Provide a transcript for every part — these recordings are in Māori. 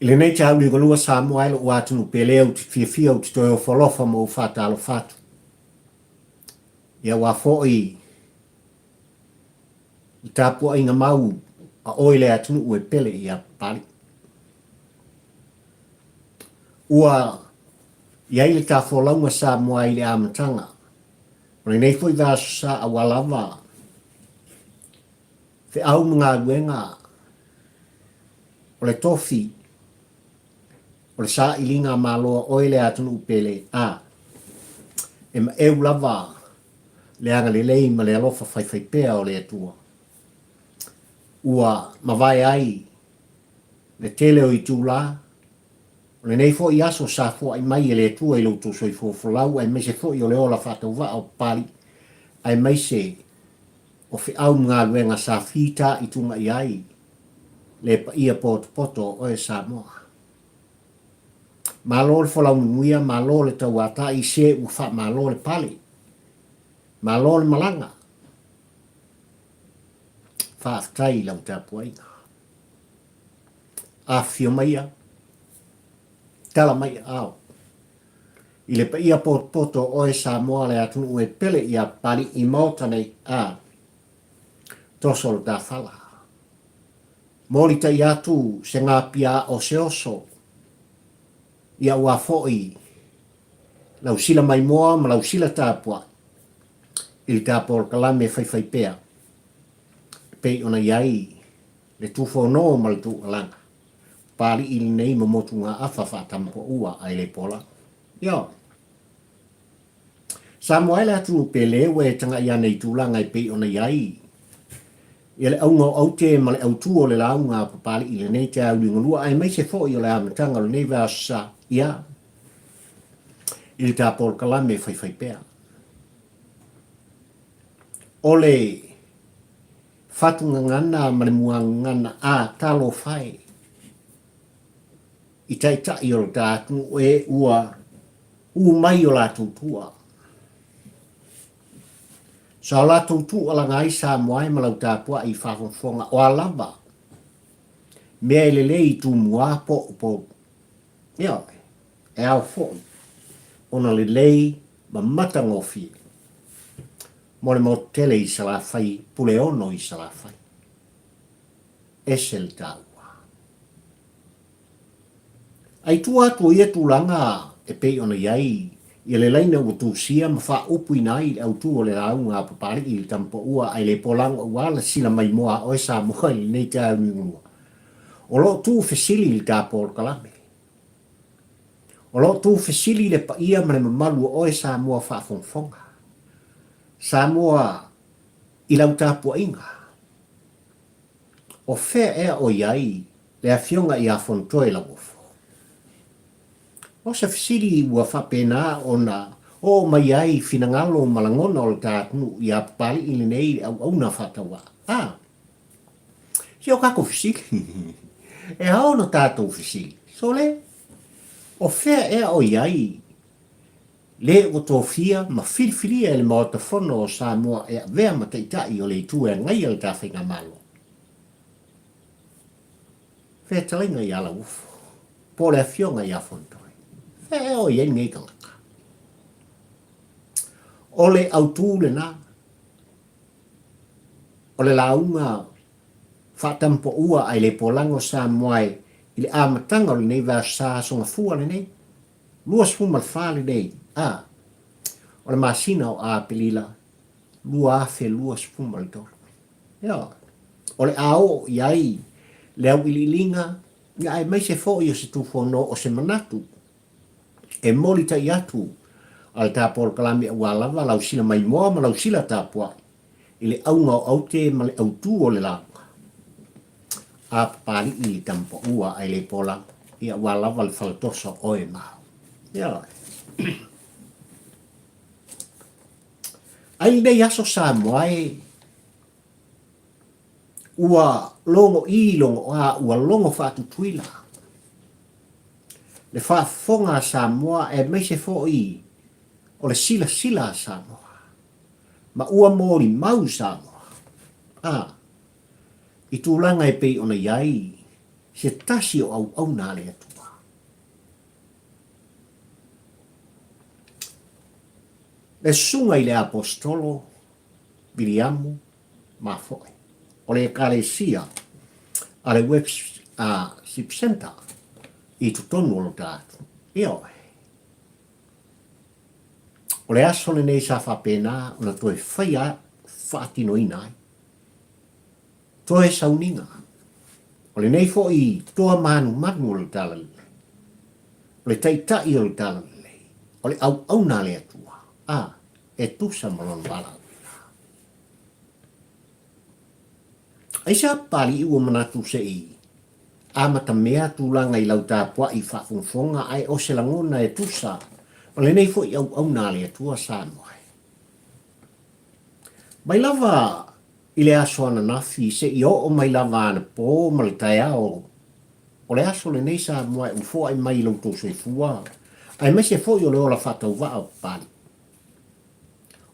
Ile nei tau li golua Samoa ilo ua tunu pele au fia au titoe o folofa mo ufata alo fatu. Ia wa foi i tapua inga mau a oile atunu ue pele ia pali. Ua ia ile ta folaunga Samoa ile amatanga. Ore nei foi vasu sa a walava. Fe au mga luenga o le tofi o le sa ilinga maloa oile atunu upele a e ma eu lava le anga le lei ma le alofa fai pea o le atua ua mawai ai le tele o i tūla o le nei fo i aso sa fo ai mai e le atua i loutu soi fo folau ai mese fo i o le ola fata uva o pali ai mai se o fi au mga luenga sa fita i tunga i ai le pa ia poto o e Samoa. Malo le folau nuia, malo le tauata i se ufa malo le pali. Malo le malanga. Whaaftai lau tapua inga. A fio maia. Tala mai au. I le pa ia poto o e Samoa le atunu ue pele ia pali i mauta nei a tosol da fala. Mori ta iatu se ngā pia o se oso. Ia ua foi lau sila mai moa ma lau sila tāpua ili tāpua kalame fai pea pei ona iai le tufo no ma le tu alanga pari ili nei ma motu ngā awhawha tampo ua ai le pola ia Samoa ele atu pele we tanga ia nei tūlanga i pei ona iai ia le aunga au te ma le au tuo le launga papali ili nei te au lingolua ai mai se fo i o le amatanga le nei vasa ia ili tāpol kalame fai pea. Ole fatunga ngana ma le mua ngana a talo fai. I taita i o le tātu e ua mai o la tūtua. Sa la tūtua la ngai Samoa ma lau tāpua i whafonfonga o alamba. Mea ele le i tū mua po. Ia, e au fōi. Ona le lei ma matangofi. Mo le motele i sa la fai, pule ono i sa la fai. Ese le tāua. Ai tua atu ia tūlanga e pei ona iai, i le leina ua tūsia ma wha upu inai au tū o le raunga papari i le tampo ua ai le polanga ua la sila mai moa o e Samoa i nei te au ngua. O lo tū fesili i le tāpol kalame. O lo tū fesili le pa ia ma le mamalu o e Samoa whafonfonga. Samoa i lau tāpua inga. O whea ea o iai le a fionga i a fontoe la wofo. O sa fesili ua whapena o na o mai ai finangalo malangona o le tātunu i a pali i le nei au na whatawa. Si o kako fesili. E hao na tātou fesili. So le, o whea ea o iai, le o tō fia ma whiriwhiria e le maota whono o Samoa e vea ma teitai o le tū e ngai al tāwhinga malo. Whea talinga i ala ufo, po le a fionga i a whontoi. Whea ea o iai ngei kalaka. O le autū le nā, o le launga whatampo ua ai le polango Samoa i le amatanga o le nei vā sā songa fua le nei. Luas fuma le whā le nei. O le masina o a pelila. Lua afe luas fuma le tolo. Ia. O le ao iai. Le au ililinga. Ia ai mai se fo i o se tufono o se manatu. E moli ta iatu. Al tāpol kalami a walawa lau sila mai moa ma lau sila tāpua. I le au ngau au te ma le au tū o le langa. A pali i tampo ua ai le pola ia walawa le faltoso o e mau. Ia. Ai nei aso Samoa ua longo i longo a ua longo whatu tuila. Le whafonga Samoa e meise fo i o le sila Samoa. Ma ua mori mau Samoa. I tūlanga e pei ona iai, se tasi o au nā le atua. Le sunga i le apostolo, Viliamu, mafoe. O le ekalesia, a le web Sip Center, i tutonu o lo tātu. Io, o le aso le nei sa whapena, o na toe whaia whaatino inai. Toe sauninga. O le nei fo i toa manu manu o le tala le. O le taitai o le tala le. O le au nā le atua. E tusa malon wala. Ai sa pali i ua manatu se i. Amata mea tūlanga i lau tāpua i whafunfonga ai o se langona e tusa. O le nei fo i au nā le atua sa moe. Mai lava i le aso ana nafi se i o mai lava ana po ma le tai ao. O le aso le nei sa moe ufo ai mai lau tō se fua. Ai mai se fo i o le ola whatau waa o pali.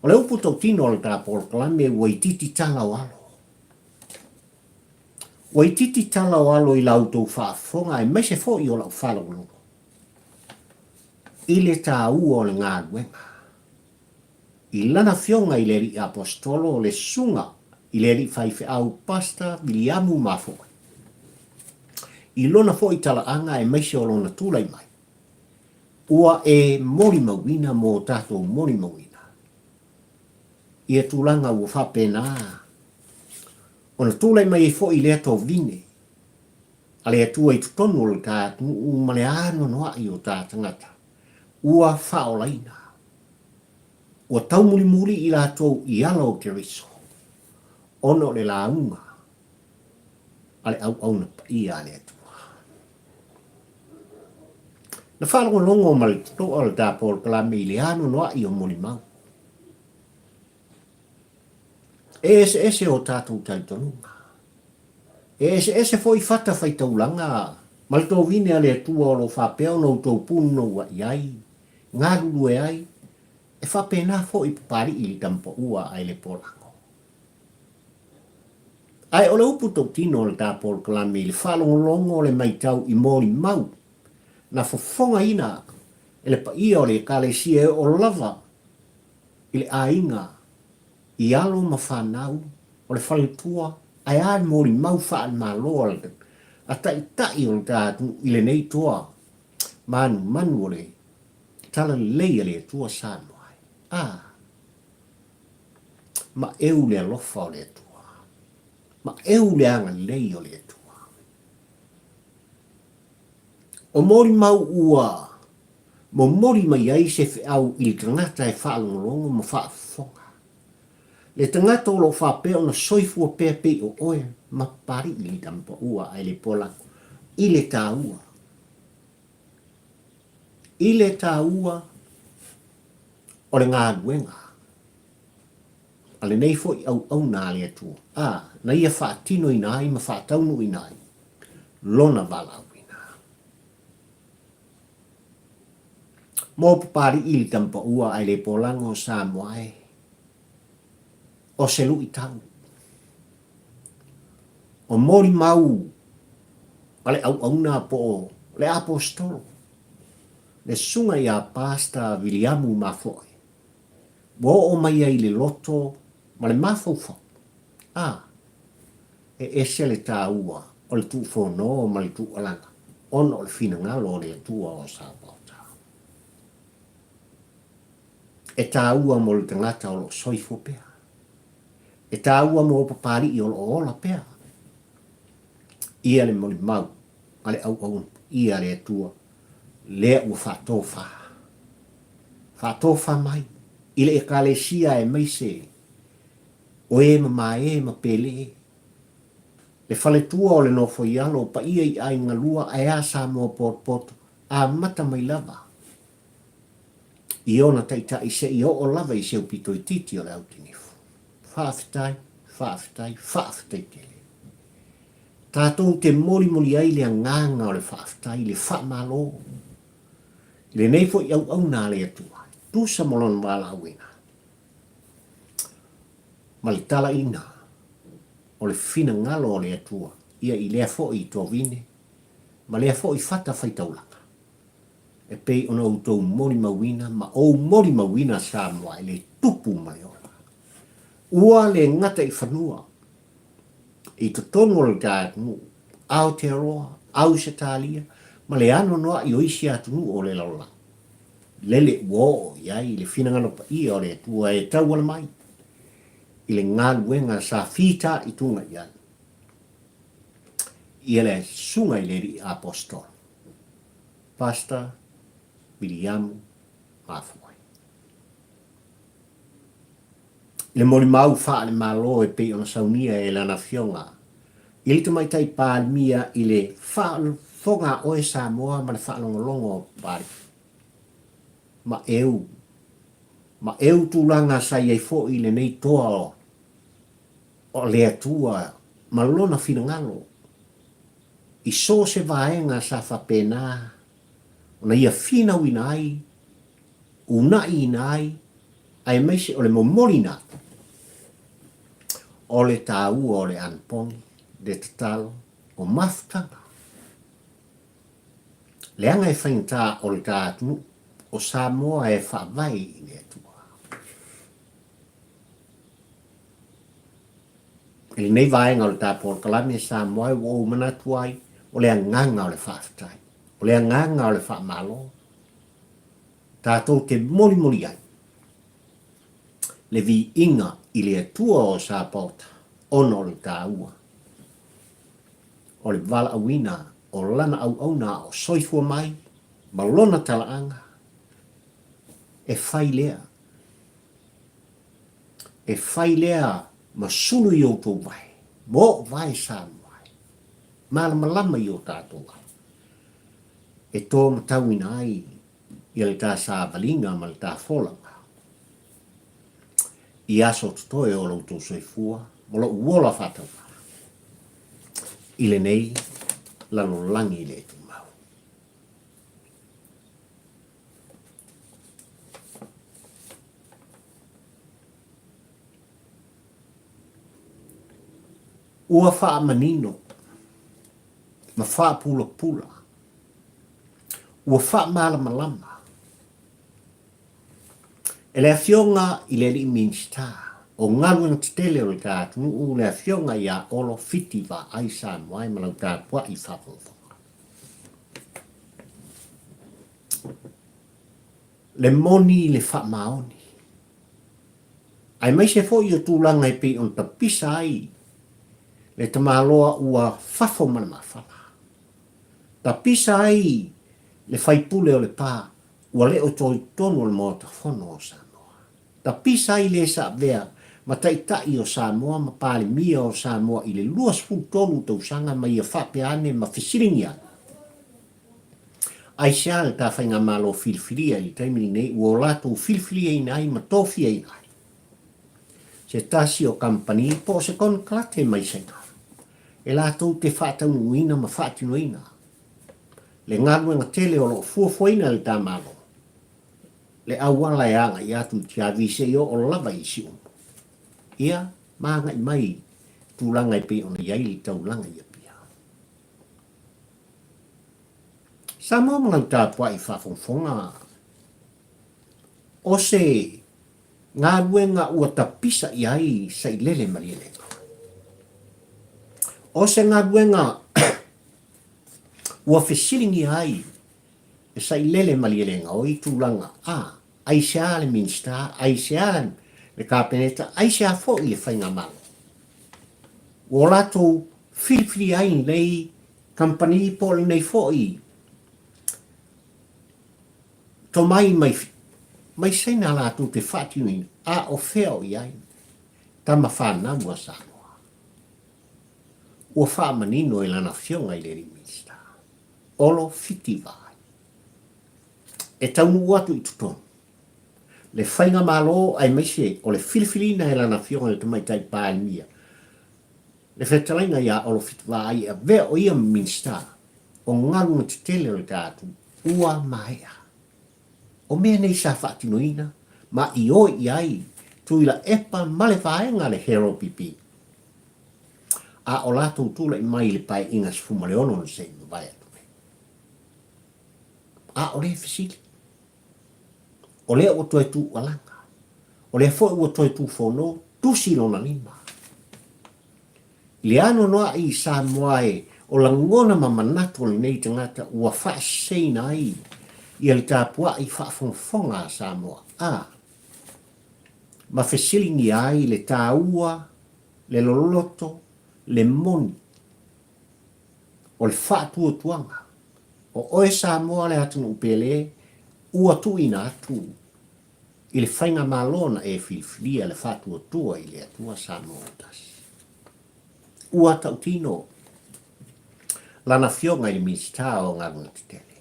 O le upu tau tino o le tāpolo kalame ua i titi tala o alo. Ua i titi tala o alo i lau tau whaafonga ai mai se fo i o lau whalongo. I le tā ua o le ngā ruenga. I lana fionga i le ri apostolo o le sunga i le ri whaife au pasta Viliamu mafoe. I lona fo i tala anga e mai se o lona tūlai mai. Ua e mori mawina mō tātou mori mawina. Ia tūlanga ua whapena. Ona tūlai mai e fo i lea tō vine. A lea tua i tutonu o le tātu ma le āno noa i o tātangata. Ua whaolaina. Ua taumuli muri i la tō i ala o ke riso. Ono le launga. Ale au na i a lea tua. Na whalongo longo ma le tō o le tāpolo kalame i le āno noa i o moni mau. Ese o tātou taitonunga. Ese fo i whata whai taulanga. Mal tō vine ale tua o lo whapea no tō puno wa iai. Ngā ruru e ai. E whapena fo i pari i li tampa ua ai le polango. Ai o le upu tō tino le tāpolo kalame i le whalongo longo le maitau i mori mau. Na fofonga ina. E le pa ia o le kalesia o lava. I le ainga. I alo ma whanau, o le whaletua, ai an mori mau whaan ma loa le. A tai o le tātu i le nei toa. Manu o le. Tala leia le tua sānoai. Ma eu le alofa o le tua. Ma eu le anga lei o le tua. O mori mau ua. Mo mori mai ai se au i le tangata e whaalongolongo ma whaafonga. Le tangata o lo whapea o na soifua pea pe o oe ma pari i li tampa ua ai le polango. I le tā ua. I le tā ua o le ngā ruenga. A le nei fo i au nā le atua. Na ia whaatino i nai ma whaataunu i nai. Lona walau i nā. Mō pari i li tampa ua ai le polango sa moae. O se lu i tau. O mori mau. Ale au nā po le apostolo. Le sunga i a pasta Viliamu mafoe. Wo o mai ai le loto ma le mafaufa. E ese le tā ua o le tu whono ma le tu alanga. Ono o le fina ngalo o le tua o sa bauta. E tā ua mo le tangata o lo soifo pea. E tā ua mo papari i o ola pea. Ia le moli mau. Ale au. Ia le tua. Lea ua whatofa. Whatofa mai. Ile e kalesia e meise. O e ma pele. Le whale tua o le nofo i alo. Pa ia i ai ngalua a ea sa mo poto. A mata mai lava. I ona taita i se i o lava i se upito i titi o le autinifu. Whaafitai tele. Tātou te mori ai le nganga o le whaafitai, le whaamalo. Le neifo i au nā le atua. Tusa molon wala awina. Ma le tala ina. O le fina ngalo o le atua. Ia i lea fo i tō vine. ma lea fo I fata whaitaulanga. E pei ona outou mori mawina, ma ou mori mawina Samoa e le tupu mai ola. Ua le ngata I whanua, I to tonu o le tātunu, Aotearoa, au se tālia, ma le ano noa I oisi atunu o le laula. Lele uo iai le finangano pa I o le tua e tau ala mai. I le ngaluenga sa fita I tunga iai. I le sunga I le ri apostol. Pastor William Mafuai. Le mori mau faa le malo e pe ona saunia e lana fionga. I le tamai tai pāmia I le faa fonga oe Samoa ma le faa longo pari. Ma eu tūlanga sa iei fo I le nei toa o le atua ma lona finangalo. I so se vaenga sa whapena ona ia fina winai una inai ai meise o le momorina o le tāu o le anpong de tatalo o maftanga. Leanga e whainta o le tātunu o Samoa e whaavai I le atua. E nei vaenga o le tāpor kalame Samoa o manatuai o le anganga o le whaafitai. O le anganga o le whaamalo. Tātou te mori ai. Le vi inga I le atua o Sapota, ono le tāua. O le vala awina, o lana au na o soifua mai, malona talaanga. E whai lea. E whai lea ma sunu I o tō vai. Mo vai Samoa. Malama I o tātou. E tō matawina ai, I le tā sa valinga ma le tā wholanga. I aso tutoe o lau tō soifua, mo lo uola whatau. I le nei, lano langi le tu mau. Ua wha manino, ma wha pula. Ua wha malama. E le afionga I le li minsta, o ngaluang titele o le tātunu, u le afionga ia olo fiti wa ai Samoa I malau tāpua I whafonga. Le moni le wha maoni. Ai mai se fo I o tūlanga I pe on tapisa ai, le tamaloa ua whafo mana mawhala. Tapisa ai, le whaipule o le pā, ua le o toi tonu le mōta whono o Samoa. Ta pisa I le sa vea, ma tai o Samoa, ma pāle mia o Samoa I le luas fu tonu tau sanga ma ia whapeane ma fisiringia. Ai sea le ta whainga malo filfilia I taimini nei, ua o lato filfilia I nai, ma tofia I nai. Se tasi o kampani, po se kon klate mai senga. E lato te whatau uina ma whatinoina. Le ngaluenga tele o lo fuafuaina le ta malo. Le awala e anga I atu tia vise I o lava I si umu. Ia, maanga I mai, tūlanga I pe ona iai li taulanga I apia. Samoa malau tāpua I whafonfonga. O se, ngā ruenga ua tapisa I ai sa I lele marienega. O se ngā ruenga ua fesilingi ai e sa I lele marienega o I tūlanga ai sea le minsta, ai sea le kāpeneta, ai sea fo I le whainga malo. O lato filfili ai nei kampani po le nei fo I. To mai seina lato te whatiuin o wheo I ai. Tama whana mua Samoa. O whamanino I lana fionga I le minsta. Olo fiti vai. E taunu watu I tutonu. Le whainga malo ai meise o le filifilina e lana fionga le tamaitai pāmia. Le whetalainga ia olo fitwa ai a vea o ia minsta o ngarunga te tele o le tātu ua maea. O mea nei sa whaatinoina ma I o I ai tuila epa male whaenga le hero pipi. A o lato tula I mai le pai ingas fumaleono le se vai atu. A o le fesili. O le o toi tu alanga. O le fo o toi tu fono, tu silona lima. Le ano noa i sa moae o la ngona mamanato le nei tangata ua wha seina ai i le tāpua i wha fonga sa moa. Ma fesilingi ai le tāua, le loloto, le moni, o le wha tua tuanga. O oe sa moa le atunu upele, ua tu ina atu. I le whainga malona e filfilia le wha tua tua i le atua sa moa tasi. Ua tautino, lana fionga i le minister o ngā runga te tele.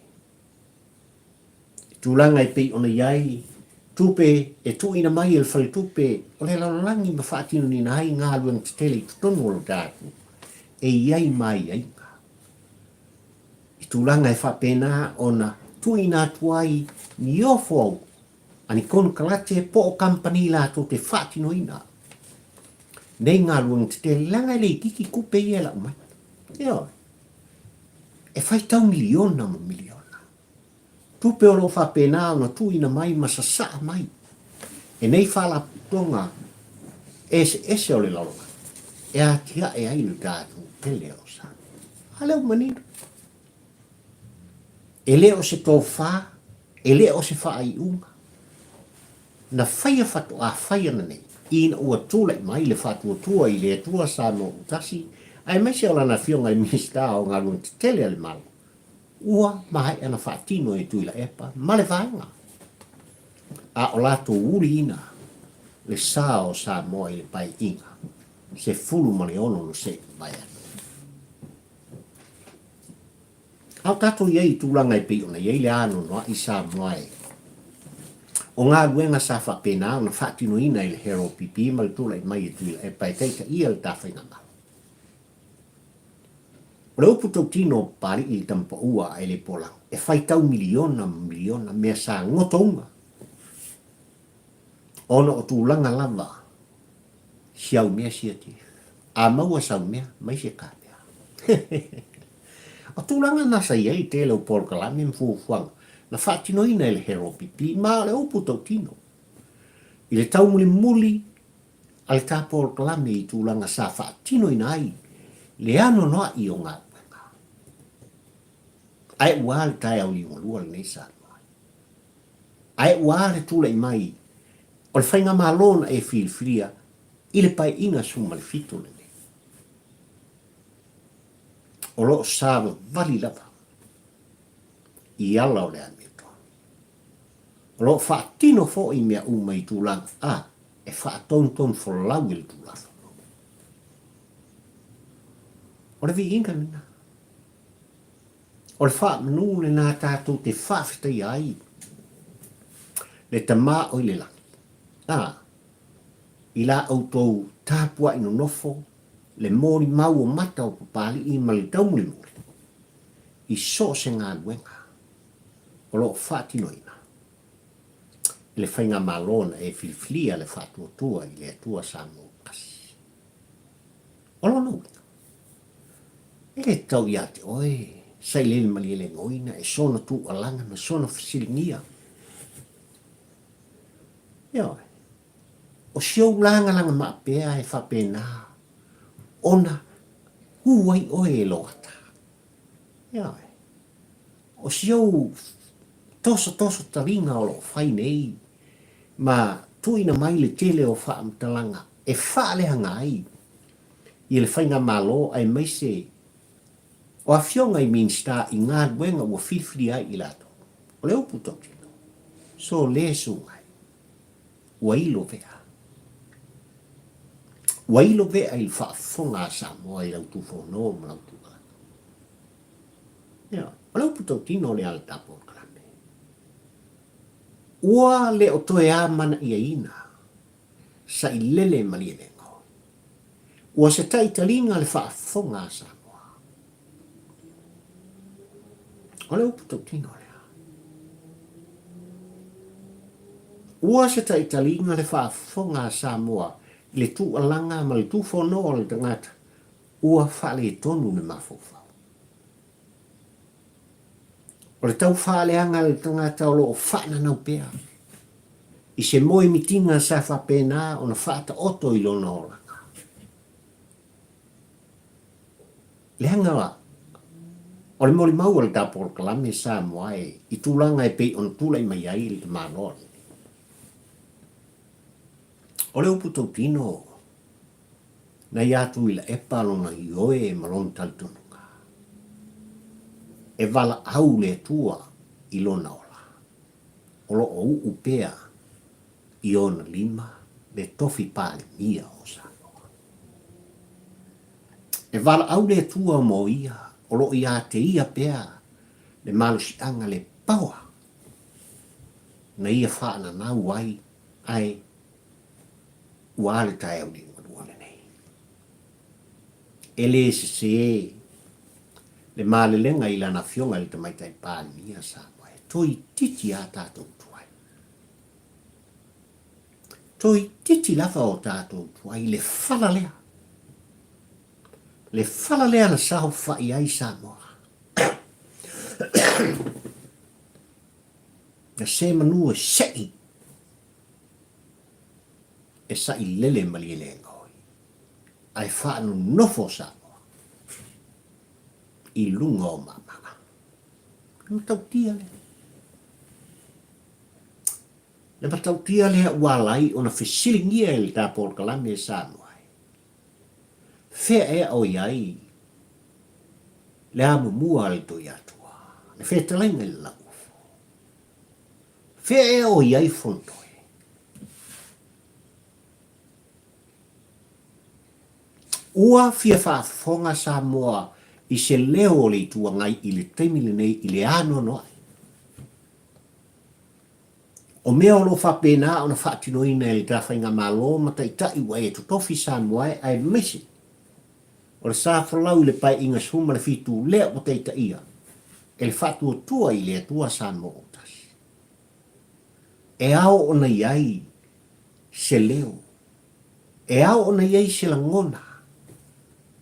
Tūlanga i pei ona iai, tupe e tu ina mai il fale tupe, o le lalolangi ma whaatino ni nai ngā runga te tele i tutonu o lo dātu, e iai mai ainga. I tūlanga e whapena ona tu ina tuai ni ofo au, ani kono kalate po o kampani la to te whaatino ina. Nei ngā runga te tele langa le kiki kupe i e la umai. Eo, e whai tau miliona ma miliona. Tupe o lo whapena ona tu ina mai masasa mai. E nei whala tonga ese o le lalonga. E a tia e ailu tātu te leo sa. A leo manino. E leo se tō wha, e leo se wha ai unga. Na whaia whatu a whaia na nei. Ina ua tūlai mai le whatu tua i le tua sa no utasi. Ai mai se o lana fionga i minister o ngā runga te tele ale malu. Ua mahai ana whaatino e tuila epa, male whaenga. A o lato uri ina, le sā o sā moa i le pai inga, se fulu mani ono no se mai anu. Au tato iei tūlanga i pei ona iei le anu noa i sā moa e. O ngā ruenga sa whapena o na whaatino ina i le hero pipi, ma le tūla i mai e tuila epa e teika ia le tāwhainga ngā. O le upu tau tino pari i tampa ua ai le polang. E whai tau miliona mea sa ngotonga. Ona o tūlanga lava. Siau mea siati. A maua sau mea, mai se ka mea. O tūlanga nasa iei te leo por kalame mfuufuanga. Na whaatino ina i le hero pipi, ma le upu tau tino. I le tau muli a le tā por kalame i tūlanga sa whaatino ina ai. Le ano noa i o ngā. Ai ua le tai au liunga lua le nei sa. Ai ua le tula i mai. O le whainga malona e filfilia i le pai inga suma le fito le nei. O lo sāwa vali lava. I ala o le amito. O lo whaatino fo i mea uma i tūlanga. E whaatonton fo lau i le tūlanga. O le vi inga mina. O le wha manu le nā tātou te whawhita i ai. Le ta mā o i le langi. I la autou tāpua ino nofo, le mōri mau o mata o papali i ma le taumuli mōri. I so se ngā luenga. O lo whaatino ina. Le whainga malona e filfilia le whaatua tua i le atua sa mō kasi. O lo nau. E le tau ia te oe. Sai lele mali le ngoina e sona tu alanga na sona fasilingia. Ia o siau langa langa maapea e whapena. Ona huai oe e loata. Ia o siau toso taringa o lo whai nei. Ma tuina mai le tele o whaamtalanga e whaaleanga ai. I le whainga malo ai maise o a fionga i minsta i ngā duenga ua whiwhiri ai i lato. O leo puto tino. So le sungai. Ua ilo vea. Ua ilo vea i whaafonga sa moa i lautu whono ma lautu ala. O leo puto tino le ala tapo klame. Ua le o toe a mana ia ina. Sa i lele mali e lengo. Ua se taitalinga le whaafonga sa o le upu tau tino lea. Ua se ta italinga le whaafonga Samoa i le tu alanga ma le tu whonoa le tangata. Ua whale tonu le mawhawhau. O le tau whaaleanga le tangata o loo whaana nau pea. I se moe mitinga sa whapena o na whaata oto i lona o laka. Le hanga wa, o le mori mau o le tapo o kalame sa moae, i tūlanga e pei on tūlai mai ai le mālore. O le upu tau tino, na iatu ila e palona i oe malon taltununga. E vala au le tua i lona ola. O lo o upea i ona lima le tofi pāle mia o Samoa. E vala au le tua mo ia, o lo ia te ia pea le malusi anga le paua. Na ia whaana nau ai uale tae au ni uale nei. Ele se le malelenga i lana fionga le tamaitai pāle mia Samoa. Toi titi a tātou tuai. Toi titi lava o tātou tuai le whalalea. Le whalalea na saho whai ai Samoa. Na se manua sei. E sai lele malilenga hoi. Ai whaanu nofo Samoa. I lunga o mamanga. Nau tau tia le. Le patau tia le walai o na fesilingia e le tāpol kalame e Samoa. Fea e o iai. Le amu mua le to iatua. Le fea talainga le lau. Fea e o iai fontoe. Ua fia whaafonga Samoa i se leo le tua ngai i le teimile nei i le ano noai. O mea o lo whapena o na whaatinoina e le tawhainga malo ma taitai wa e tutofi Samoa ai mesi. O le sāwhalau le pai inga suma le fitu lea o teita ia. E le whātua tua i le atua Samoa otas. E ao o na iai se leo. E ao o na iai se langona.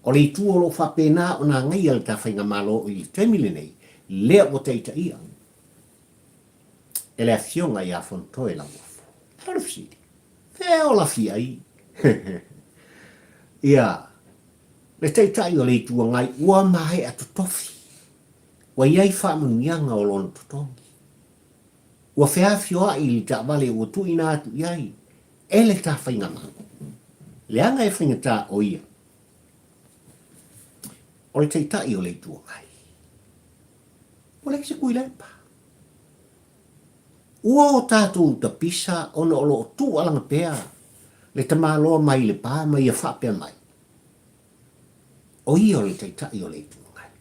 O le tua o lo whapena o na ngai al tawhainga malo i temile nei. Lea o teita ia. E le afionga i a fontoe la wafo. Harfsidi. Fea o la fia i. Ia. Le teitai o le tua ngai ua mahe atu tofi. Wa iai whaamanuianga o lona tutongi. Ua fea fioa i li ta vale ua tu ina atu iai. E le ta whainga mana. Le anga e whainga ta o ia. O le teitai o le tua ngai. O le kise kui lepa. Ua o tātou ta pisa ona o lo tu alanga pea. Le ta māloa mai le pā mai a whapea mai. O ia o le teitai o le tua ngai.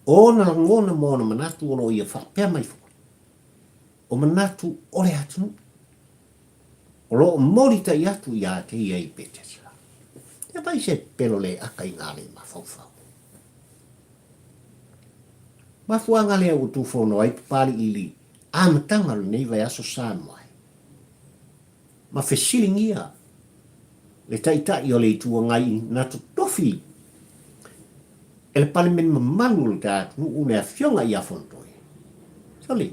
O na ngona mōna manatu o lo ia whapea mai fuku. O manatu o le atu. O lo mori tai atu i a te ia i petesa. Ia pai se pelo le aka i ngale ma fau. Ma fuanga le au tu fono ai pali ili. Amatanga lo nei vai aso Samoa. Ma fesilingia. Le taitai o le tua ngai na tu tofi. E le pale men mamanu le tātu une a fionga i a fontoe. Soli.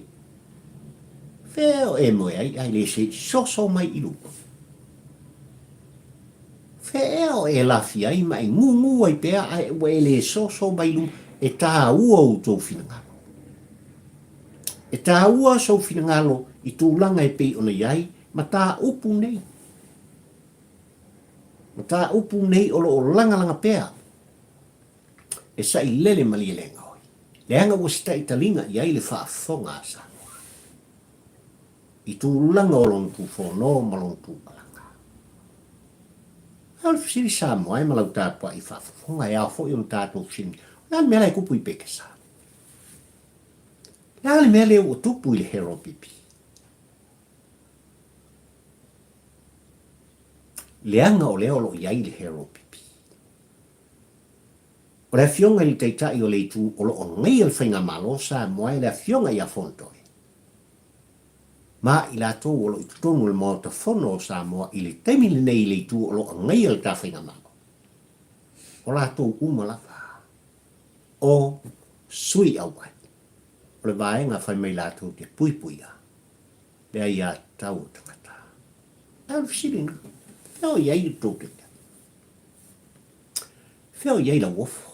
Feo e moe ai le se soso mai ilu. Feo e la fia i mai ngungu ai pea ai we le soso mai ilu e tā ua o tō finangalo. E tā ua so finangalo i tūlanga e pei ona iai ma tā upu nei. Ma tā upu nei o lo o langa pea. E sa i lele mali e lenga hoi. Le anga o sta italinga i ai le whaafonga sa. I tūlanga o lon tū whono ma lon tū palanga. Al fisiri Samoa e malau tāpua i whaafonga e a fo i on tātou sini. Nā mea lai kupu i peke sa. Nā mea leo o tupu i le hero pipi. Leanga o leo lo iai le hero pipi. O le fionga li teitai o le tu o lo o ngai al whainga malo Samoa e le fionga i a fontoe. Ma i la tō o lo i tutonu le mōta whono o Samoa i le temile nei le tu o lo o ngai al ta whainga malo. O la tō umalafa. O sui awai. o le vaenga fai mai lātou te puipuia. Lea ia tau tangata. Au fisiringa. Feo iei tō te te. Feo iei la wofo.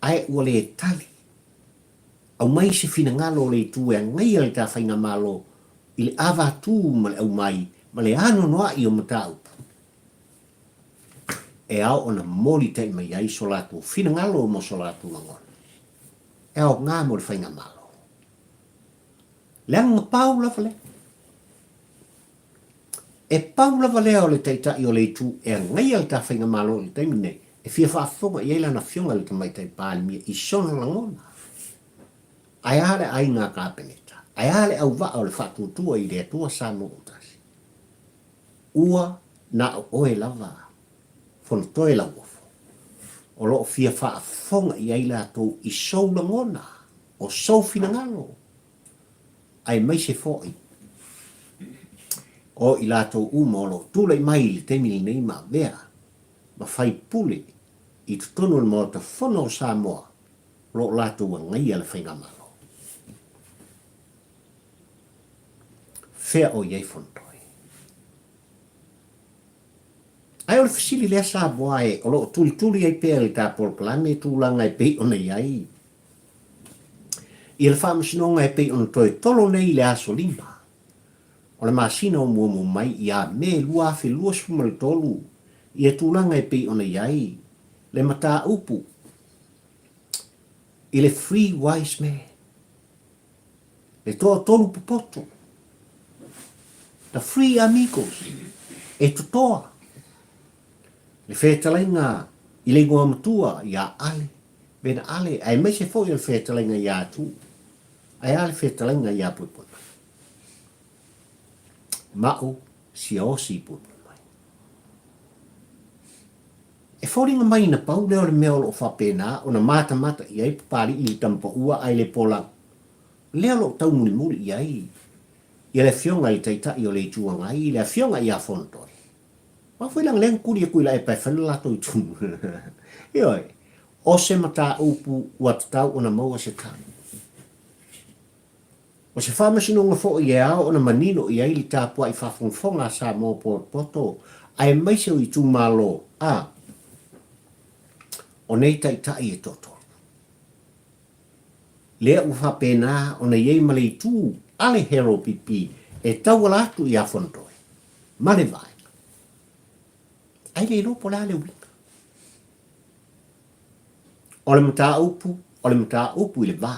Ai ua le tali. Au mai se fina ngalo le tu e ngai ale ta whainga malo i le awa tū ma le au mai ma le ano noa i o matau. E au ona moli tei mai ai so latu fina ngalo mo so latu langon. E au ngā mo le whainga malo. Leang ma pau lava le. E pau lava lea o le teitai o le tu e ngai ale ta whainga malo le teimi nei. E fia whaafonga i eila na fionga le tamai tei pāli mia i sono langona. Ai ale ai ngā kāpeneta. Ai ale au wa o le whatutua i rea tua sa mo utasi. Ua na oe lava. Fono toe la wafo. O loo fia whaafonga i eila tō i sou langona. O sou fina ngalo. Ai mai se fōi. O i lātou umolo, tūlei mai le temili nei ma vea. Ma whai pule i tutono le moa ta whono o Samoa. Lo lātou a ngai ala whainga malo. Whea o iei whontoi. Ai o le whisili lea Samoa e o lo tuli ai pēr i tā polkalane tūlanga e pei ona iai. I le whamasinonga e pei ona toi tolo nei le aso lima. O le masina o mua mai i a me lua fe lua suma le tolu. I e tūlanga e pei ona iai. Le mata upu. I le free wise man. Le toa tolu pupoto. The free amigos. E tutoa. Le whetalenga i le ngua matua i a ale. Bena ale. Ai mai se fo i le whetalenga i a tu. Ai ale whetalenga i a puipuna. Mao si osi puipuna. E whoringa mai na pau leo le mea o whapena o na mata i ai papari i tampa ua ai le pola. Leo lo tau muli i ai. I le fionga i teitai o le tuanga i le fionga i a fontoi. Ma fui lang leng kuri e kui la e pai whanalato i tumu. Ioi, o se mata upu ua tatau o na maua se tau. O se whamasinonga fo i e ao o na manino i ai li tāpua i whafonfonga sa mō poto. Ai maise o i tū malo a o nei taitai e toto. Lea u whapena o na iei male i tū ale hero pipi e tau alatu i a fontoi. Male vai. Ai le lopo la le wika. O le mata upu i le vā.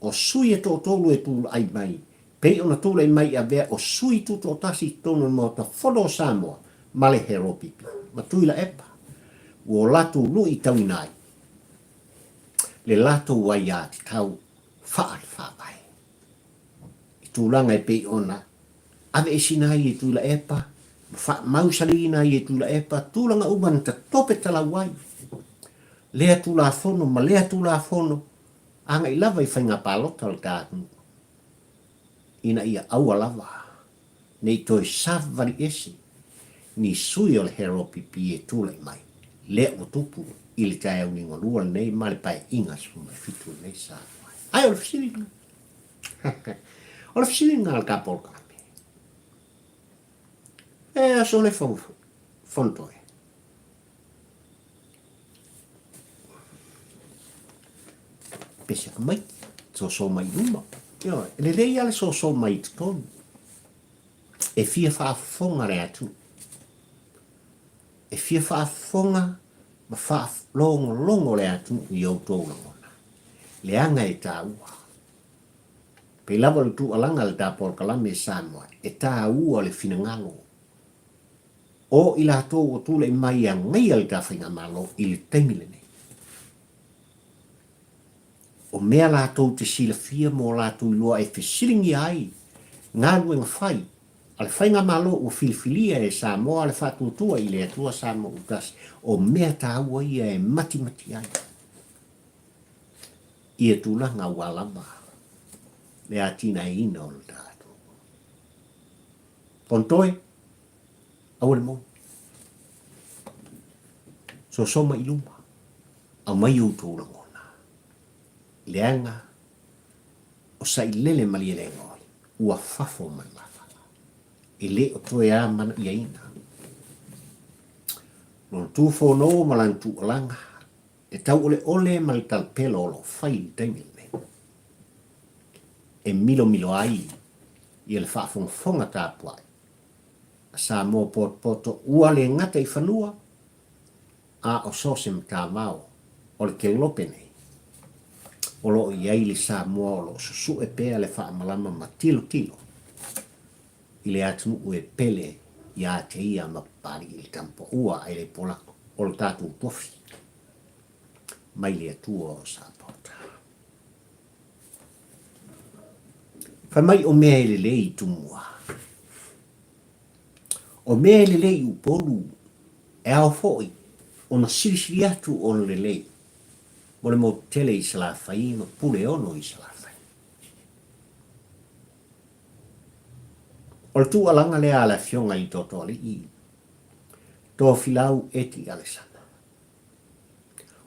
O sui e tō tōlu e tūlu ai mai. Pei ona tūlu ai mai a vea o sui tū tō tasi tōnu mo ta whono Samoa. Male hero pipi. Ma tui la epa. O latu lu i tau nai. Le latu wai a ti tau whaai. I tūlanga e pei ona. Ave e sinai e tūla epa. Mausalina i e tūla epa. Tūlanga uman ta tope tala wai. Lea tūla fono, ma lea tūla fono. Anga i lava i whainga pālota al tātu. Ina ia aua lava. Nei toi savari esi. Ni sui o le hero pipi e tūla i mai. Lea o tupu. I le tae au ni ngonua nei male pai ingas mai fitu nei sa. Ai o le fisiringa. O le fisiringa al kapolka. E aso le fontoi. Pese ka mai. So mai numa. Le rei ale so mai tonu. E fia whaafonga rea tu. E fia whaafonga ma longo rea tu i au tō langona. Le anga e tā ua. Pe lava le tu alanga le tā porkalame Samoa. E tā ua le fina ngalo. O i la tō o tūle i mai a ngai al ka whainga malo i le teimile nei. O mea la tō te sila fia mō la tō i loa e whisiringi ai. Ngā ruenga whai. Al whainga malo o filifilia e Samoa le whatutua i le atua Samoa utasi. O mea tā ua ia e mati ai. Ia tūla ngā walama. Le atina e ina o le tātou. Pontoi. Awal mo. So soma i luma. Au mai u tō langona. leanga o sa i lele ma lia lenga oli ua fafo ma lafa i le o toe a mana ia ina non tu fo no ma lan tu langa e tau ole ma le talpelo o lo fai i taimi me e milo ai i le whaafonga tāpua sa mo poto ua le ngata i whanua a o sosem tā mau o le ke lope nei o lo i aile sa mo o lo susu e pea le whaamalama ma tilo i le atu ue pele ia te ia ma pari i le tampo ua ai le polako o le tātou tofi mai le atua o sa pota mai o mea ele lei tumua o mea ele lei upolu e au foi o na sirisiri atu o le lei mo le mo tele i sala fai ma pule ono i sala fai o le tu alanga le ala fionga i toto ali i to filau eti ale sana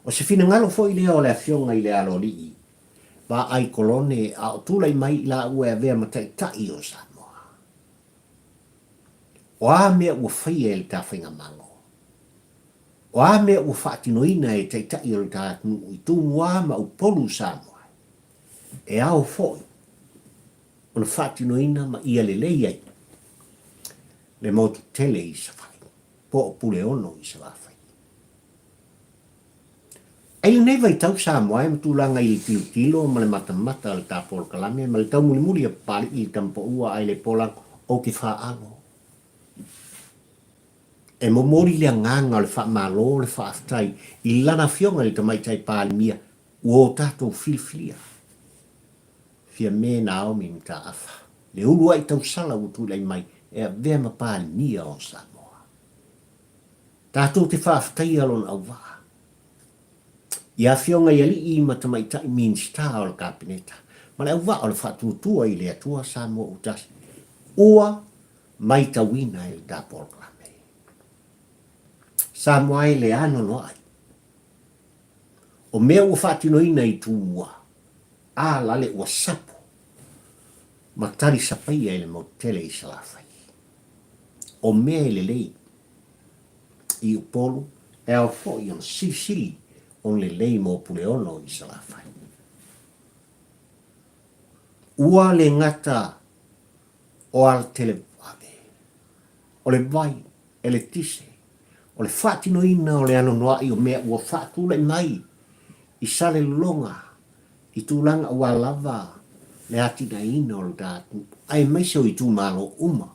o se fina ngalo foi le o le fionga i le alo li i ba ai kolone a o tula i mai la ue avea matai tai o Samoa. O a mea ua whai e le ta whainga malo. O a mea ua whaatinoina e tai tai o le ta i tu mua ma u polu Samoa. E ao foi. O le whaatinoina ma ia le lei ai. Le motu tele i sa whai. Po o pule ono i sa whai. Ai nei vai tau Samoa e matulanga i tilo ma le mata le tapol kalame ma le tau muli a pali i tampo ua ai le polang o ki whaalo. E mo mori le nganga le wha malo le wha aftai i lana fionga le tamaitai pali mia uo tatou filfilia. Fia me na au mi mta afa. Le ulu ai tau sala utu lai mai e a vea ma pali mia o Samoa. Tatou te wha aftai alon au waa. Ia fionga ia li i matamaita i minsta o le kapineta. Ma le uwa o le whatutua i le atua sa mo utasi. Ua mai tawina i le dapol klame. Sa mo ai le ano no ai. O mea ua whatino ina i tu ua. A lale ua sapo. Ma tari sapai ai le motele i salafai. O mea i le lei. I upolu e au fo i on sili on le lei mo pule ono i salafai. Ua le ngata o al televave, o le vai, e le tise, o le whatino ina o le ano noa i o mea ua whatula i mai, i sale longa, i tūlanga ua lava, le atina ina o le datu, ai maiso i tū malo uma,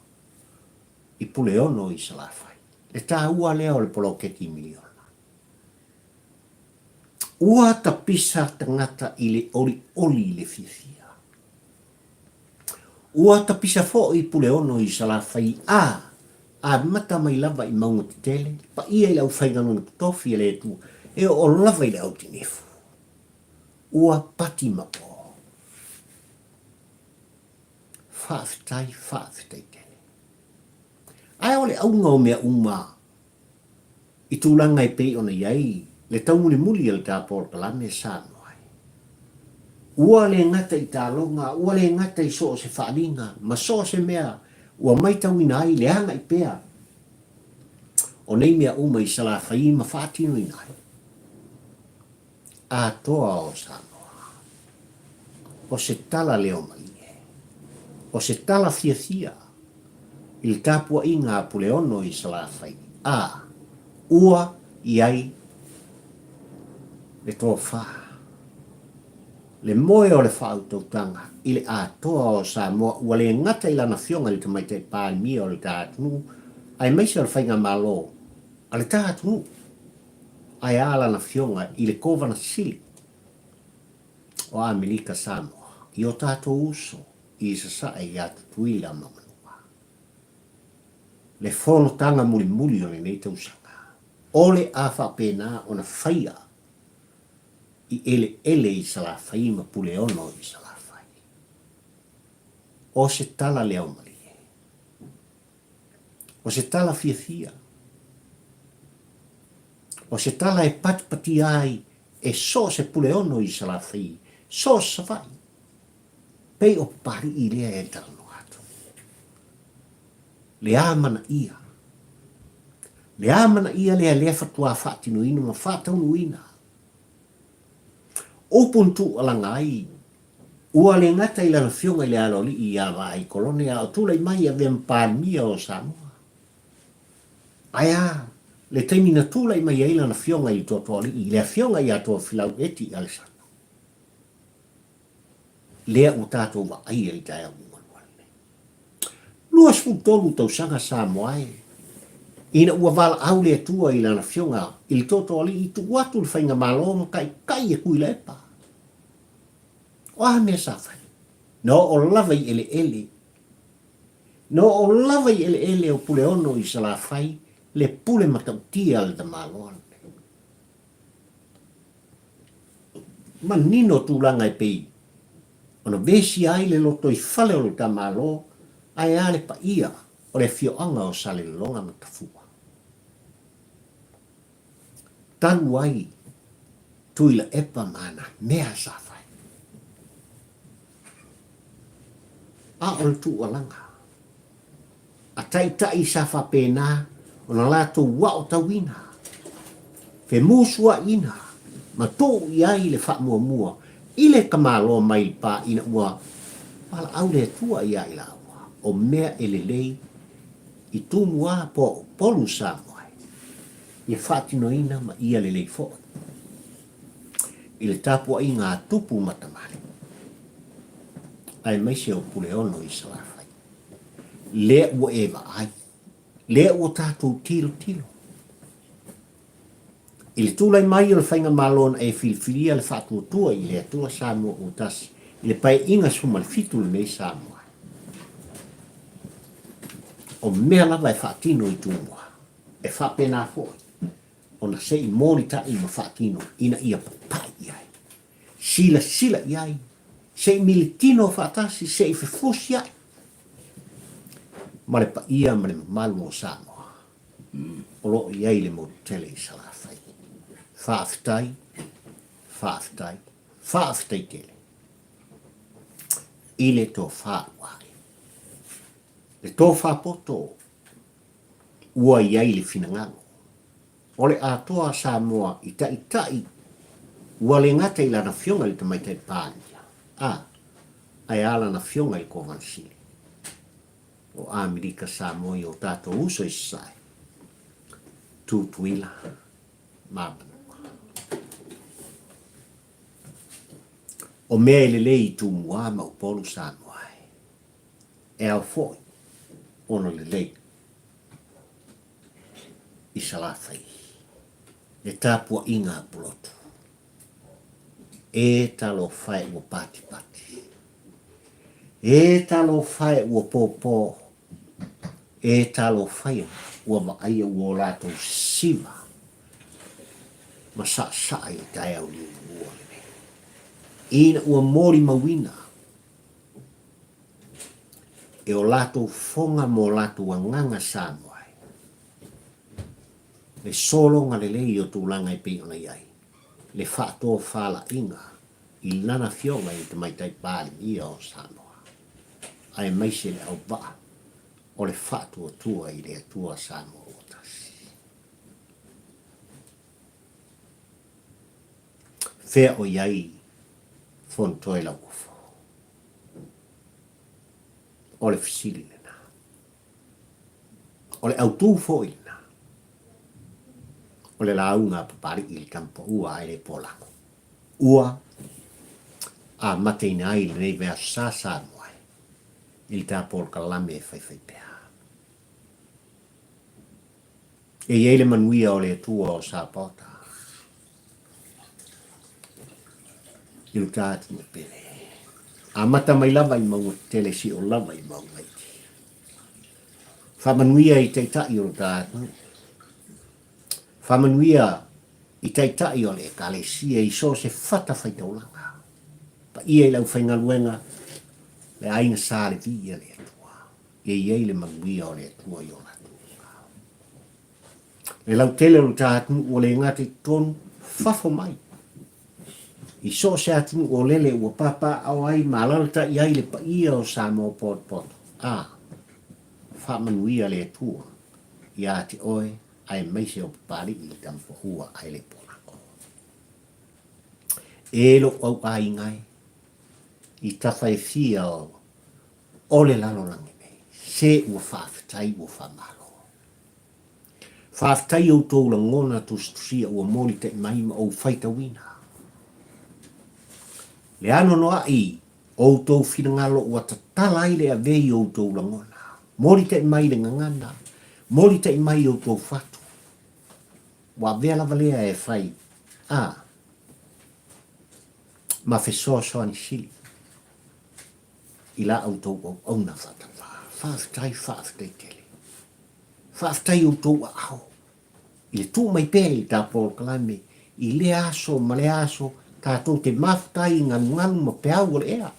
i pule ono i salafai. Le tā ua lea o le poloketi miliona. Ua tapisa tangata i le oli le fifia. Ua tapisa fo i pule ono i salafai a mata mai lava i maunga tele, pa ia i lau whaingano ni tofi le tu, e o lava i lau tinefu. Ua pati mapo. Whaafitai tele. Ai ole aunga o mea uma, i tūlanga i pei ona iai, le tau muli al tāpol kalame sāno ai. Ua le ngata i tālonga, ua le ngata i so se whaalinga, ma so se mea, ua mai tau ina ai, le anga i pea. O nei mea uma i salafai ma whaatino ina ai. A toa o Samoa. O se tala leo malie. O se tala fia. Il tāpua inga pule ono i salafai. Ua i ai le toa wha. Le moe o le whautautanga i le atoa o Samoa ua le ngata i lana fionga le tamaita i pāmia o le tātunu ai maise o le whainga malo a le tātunu ai ala na fionga i le kovana sili o Amerika Samoa i o tātou uso i sa i atu tuila mamanua. Le whono tanga muli o le nei tausanga. Ole a whapena o na whaia i ele i salafai ma pule ono i salafai. O se tala leo malie. O se tala fia. O se tala e pati ai e so se pule ono i salafai So savai. Pei o pari I lea e talo atu. Le amana ia. Le amana ia lea fatua whaatino inu ma whaataunu ina. Opuntu alanga ai. Ua le ngata ila na fionga le aloli I awa ai kolone a tula I mai a vempania o Samoa. Aia, le taimina tula I mai ila na fionga I totoali I le fionga I ato filau eti alisa. Lea utato wa ai ai tae au manuale. Luas futolu tau sanga Samoa e. Ina ua vala au le tua ila na fionga ili totoali I tu watu le whainga maloma kai e kui le epa. Oa mea sawhai. No o lava I ele ele. No o lava I ele ele o pule ono I salawhai le pule matautia al da maloan. Manino tūlanga I pei. Ona vesi ai le loto I whale o ta malo ai ale pa ia o le fioanga o sale longa matafua. Tanu ai tuila epa mana mea sawhai. A o le tu alanga. A tai sa whapena o na lato wa o tawina. Fe musua ina. Ma tō I ai le wha mua. I le kamalo mai pa ina ua. Pala au le tua I ai la ua. O mea elelei I tu mua po polu sa moai. I whaatino ina ma ia lelei fo. I le tapua I ngā tupu matamari. Ai mai se o pule ono I salawhai. Lea ua ewa ai. Lea ua tātou tilo. I le tūlai mai o le whainga malona e filifilia le whātua I le atua Samoa o tasi. I le pai inga suma le fitu le nei Samoa. O mea lava e whaatino I tūmua. E whapena foi. O na se I mōri ta I ma whaatino ina ia papai ai. Sila iai. Se militino whaatasi se I fefosi ai. Ma le pa ia ma le malu o Samoa. O lo iai le mo tele I salawhai. Whaafitai tele. I le tō whaaruai. Le tō whaapoto ua iai le finangalo. O le atoa Samoa I tai ua le ngata I lana fionga I tamaitai pānia. Ai ala na fionga I Kōwansili. O Amerika Samoa I o tātou uso I sai. Tūtuila. Mabana. O mea lelei I tūmua ma upolu Samoa. E au foi. Ono lelei. I salawhai. Le tāpua inga pulotu. E talo whae ua pati. E talo whae ua pōpō. E talo whae ua maaia ua lato siva. Ma sa I tae au ni ua le. Ina ua mori mawina. E o lato fonga mo lato wanganga Samoa. Le solonga le lei o tūlanga I pei ona iai. Le whaato whala inga. I lana fionga I te maitai pāli ia o Samoa. Ai maise le au waa. O le whaatua tua I le atua Samoa o tasi. Whea o iai fontoe la ufo. O le fisili lena. O le autu fo lena. O le launga papari I le kampo ua ai le polako. Ua a mateina ai le nei vea sa Samoa. Il ta por kalame e fai pea. E iei le manuia o le tua o Sapota. Il ta ati me pele. A mata mai lava I maua tele si o lava I maua iti. Whamanuia I teitai o tātu. Whamanuia I teitai o le kalesia I so se whata whaitaulanga. Pa ia I lau whaingaluenga le ainga sāle via le atua. E iei le manuia o le atua I o latu. Le lau tele o tātu o le ngate tonu whafo mai. I so se atu o lele ua papa au ai malalta i ai le pa ia o sa mo pot pot. Whamanuia le tua. Ia te oe ai meise o pari i tampo hua ai le polako. E lo au ai ngai. I tawhai fia o le lalo langi nei. Se ua whaafitai ua whamalo. Whaafitai au tō la ngona tusia ua moli te maima o whaita wina. Le ano noa i o tō whingalo ua tatala i le a vei o tō la ngona. Moli te mai le ngangana. Moli te mai o tō whatu. Wa vea lava lea e whai. Ma whesoa soa ni sili. I la au tō au na whatawha. Whaafitai tele. Whaafitai o tō au. I le tū mai pēr i tā Paul Kalame. I le aso, ma le aso. Tātou te maftai nganu ma peau o le ea.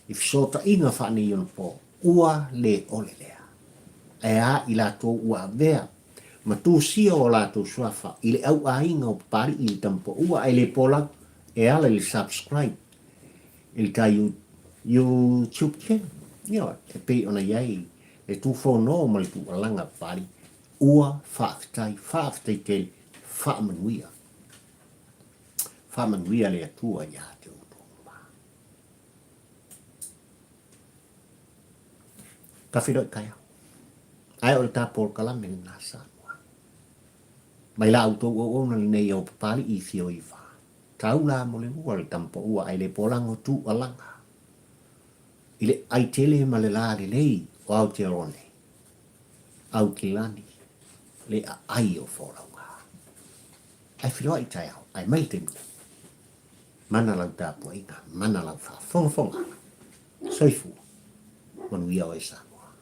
I whisota inga whane i ona pō. Ua le ole lea. E a i la tō ua vea. Ma tū sia o la tō suafa. I le au a inga o pari i le tampo. Ua ai le pola. E ala le subscribe. I le tā YouTube channel. Ia, e pe ona iai. Le tū whono ma le tū alanga pari. Ua whaafitai te whaamanuia. Whaamanuia le atua ia te utonga. Ka whiroi kai au. Ai o le tā Paul Kalame ni nā Samoa. Mai la auto o ona le nei au papali i fio i wha. Tau la mo le ua le tampo ua ai le polango tū alanga. I le ai tele ma le la le lei o au te rone. Au ki lani. Le a ai o whoraunga. Ai whiroi tai au. Ai mai te muna. Mana lau tāpua inga. Mana lau wha. Fonga. Soifu. Manuia o e Samoa.